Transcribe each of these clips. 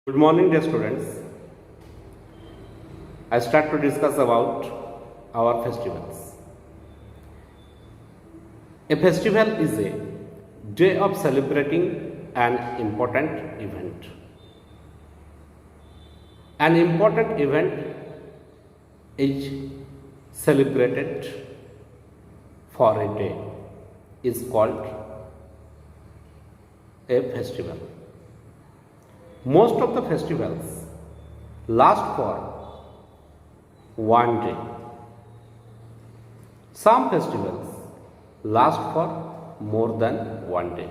Good morning, dear students. I start to discuss about our festivals. A festival is a day of celebrating an important event. An important event is celebrated for a day is called a festival. Most of the festivals last for one day. Some festivals last for more than one day.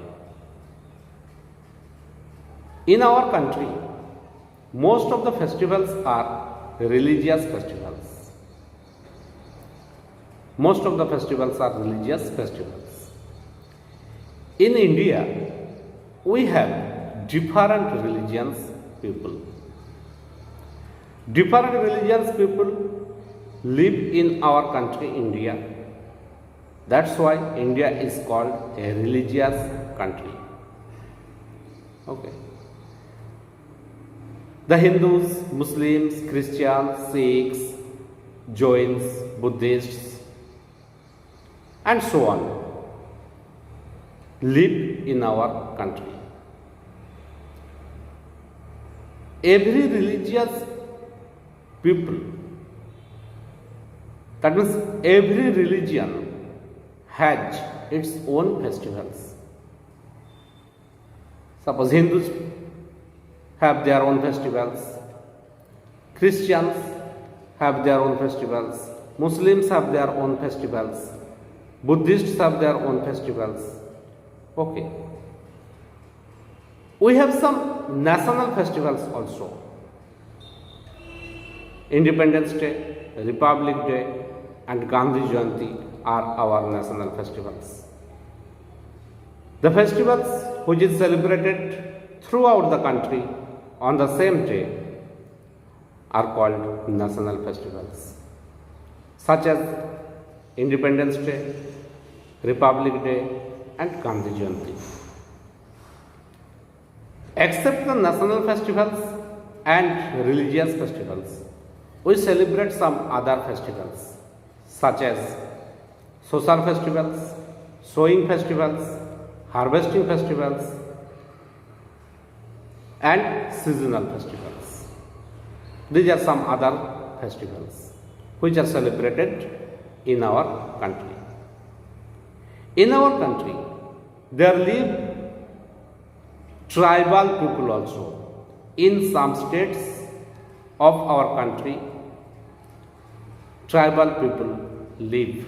In our country, most of the festivals are religious festivals. Most of the festivals are religious festivals. In India, we have different religions people. Different religions people live in our country India. That's why India is called a religious country. Okay. The Hindus, Muslims, Christians, Sikhs, Jains, Buddhists and so on live in our country. Every religious people, that means every religion has its own festivals. Suppose Hindus have their own festivals, Christians have their own festivals, Muslims have their own festivals, Buddhists have their own festivals. Okay. We have some national festivals also. Independence Day, Republic Day and Gandhi Jayanti are our national festivals. The festivals which is celebrated throughout the country on the same day are called national festivals, such as Independence Day, Republic Day and Gandhi Jayanti. Except the national festivals and religious festivals, we celebrate some other festivals such as social festivals, sowing festivals, harvesting festivals and seasonal festivals. These are some other festivals which are celebrated in our country. In our country, there live tribal people also. In some states of our country, tribal people live.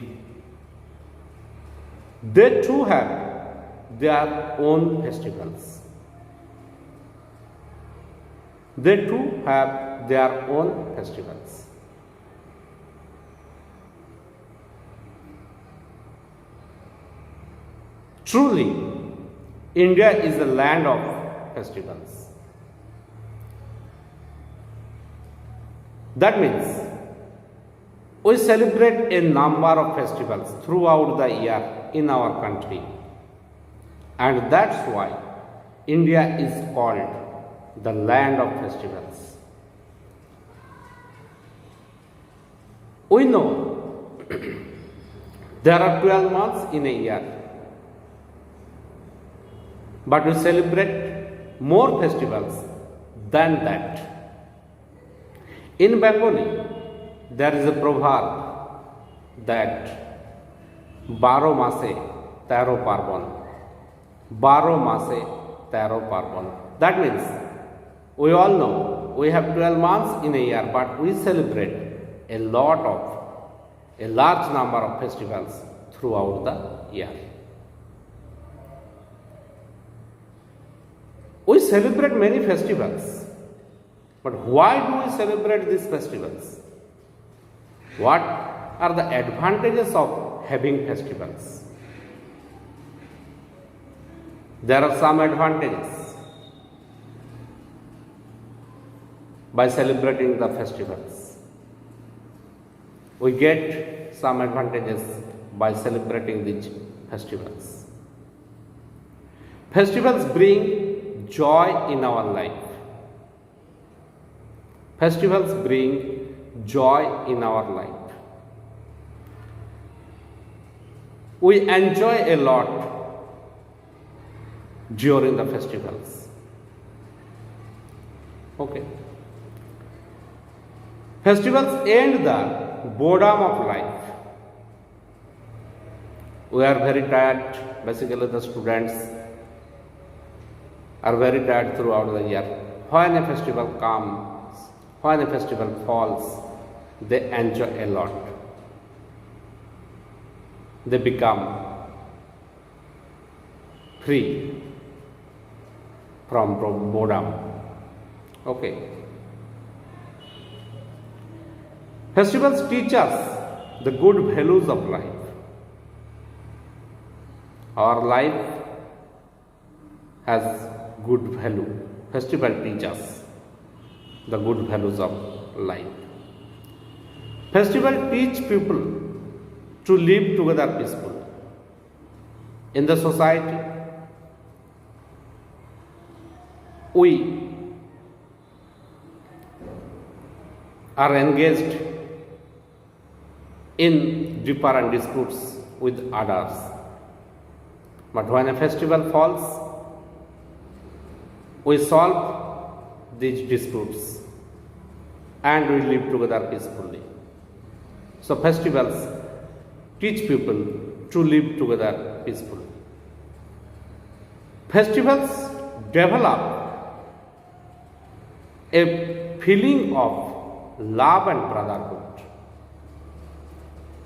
They too have their own festivals. They too have their own festivals. Truly, India is a land of festivals. That means we celebrate a number of festivals throughout the year in our country, and that's why India is called the land of festivals. We know there are 12 months in a year, but we celebrate more festivals than that. In Bengali, there is a proverb that Baro Mase Tero Parbon. Baro Mase Tero Parbon. That means we all know we have 12 months in a year, but we celebrate a large number of festivals throughout the year. We celebrate many festivals, but why do we celebrate these festivals? What are the advantages of having festivals? There are some advantages by celebrating the festivals. We get some advantages by celebrating these festivals. Festivals bring joy in our life. Festivals bring joy in our life. We enjoy a lot during the festivals. Okay. Festivals end the boredom of life. We are very tired, basically the students are very tired throughout the year. When a festival comes, when a festival falls, they enjoy a lot. They become free from boredom. Okay. Festivals teach us the good values of life. Our life has good value. Festival teach us the good values of life. Festival teach people to live together peacefully. In the society, we are engaged in different disputes with others. But when a festival falls, we solve these disputes and we live together peacefully. So festivals teach people to live together peacefully. Festivals develop a feeling of love and brotherhood.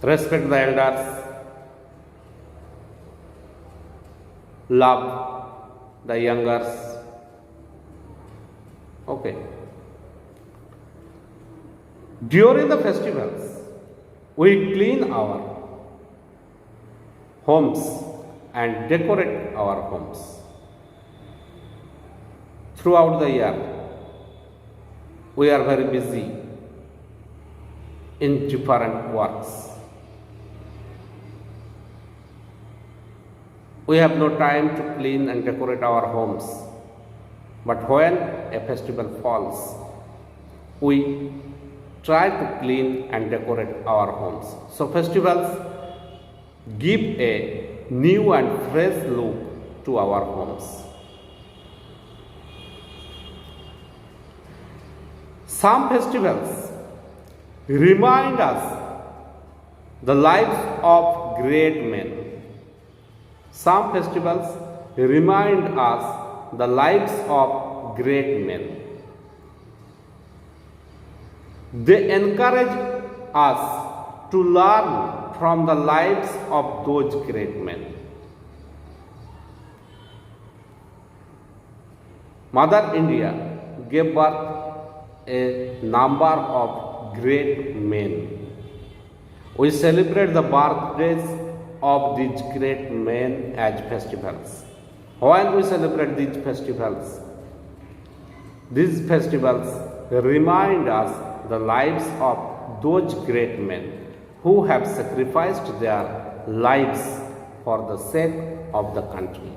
Respect the elders, love the youngers. Okay. During the festivals, we clean our homes and decorate our homes. Throughout the year, we are very busy in different works. We have no time to clean and decorate our homes. But when a festival falls, we try to clean and decorate our homes. So festivals give a new and fresh look to our homes. Some festivals remind us the lives of great men. Some festivals remind us the lives of great men. They encourage us to learn from the lives of those great men. Mother India gave birth a number of great men. We celebrate the birthdays of these great men as festivals. When we celebrate these festivals remind us the lives of those great men who have sacrificed their lives for the sake of the country.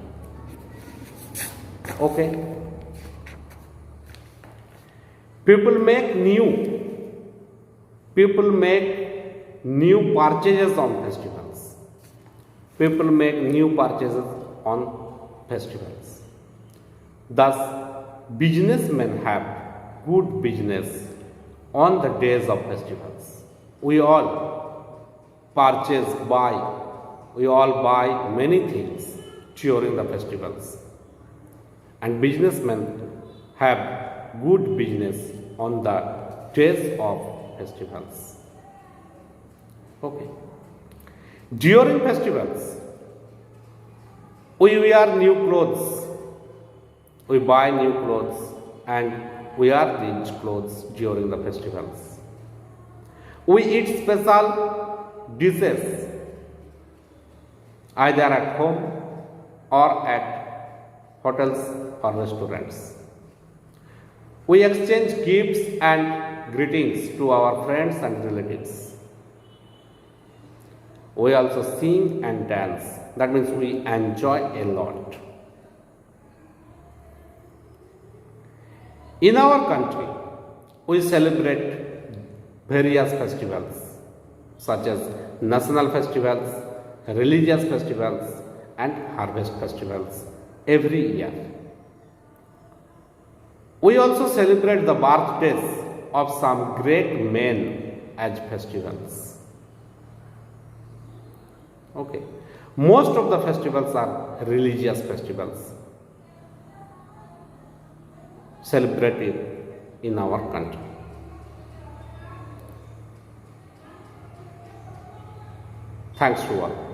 Okay? People make new purchases on festivals. People make new purchases on festivals. Thus, businessmen have good business on the days of festivals. We all buy many things during the festivals. And businessmen have good business on the days of festivals. Okay. During festivals, we wear new clothes. We buy new clothes and we wear these clothes during the festivals. We eat special dishes either at home or at hotels or restaurants. We exchange gifts and greetings to our friends and relatives. We also sing and dance. That means we enjoy a lot. In our country, we celebrate various festivals such as national festivals, religious festivals, and harvest festivals every year. We also celebrate the birthdays of some great men as festivals. Okay. Most of the festivals are religious festivals celebrated in our country. Thanks to all.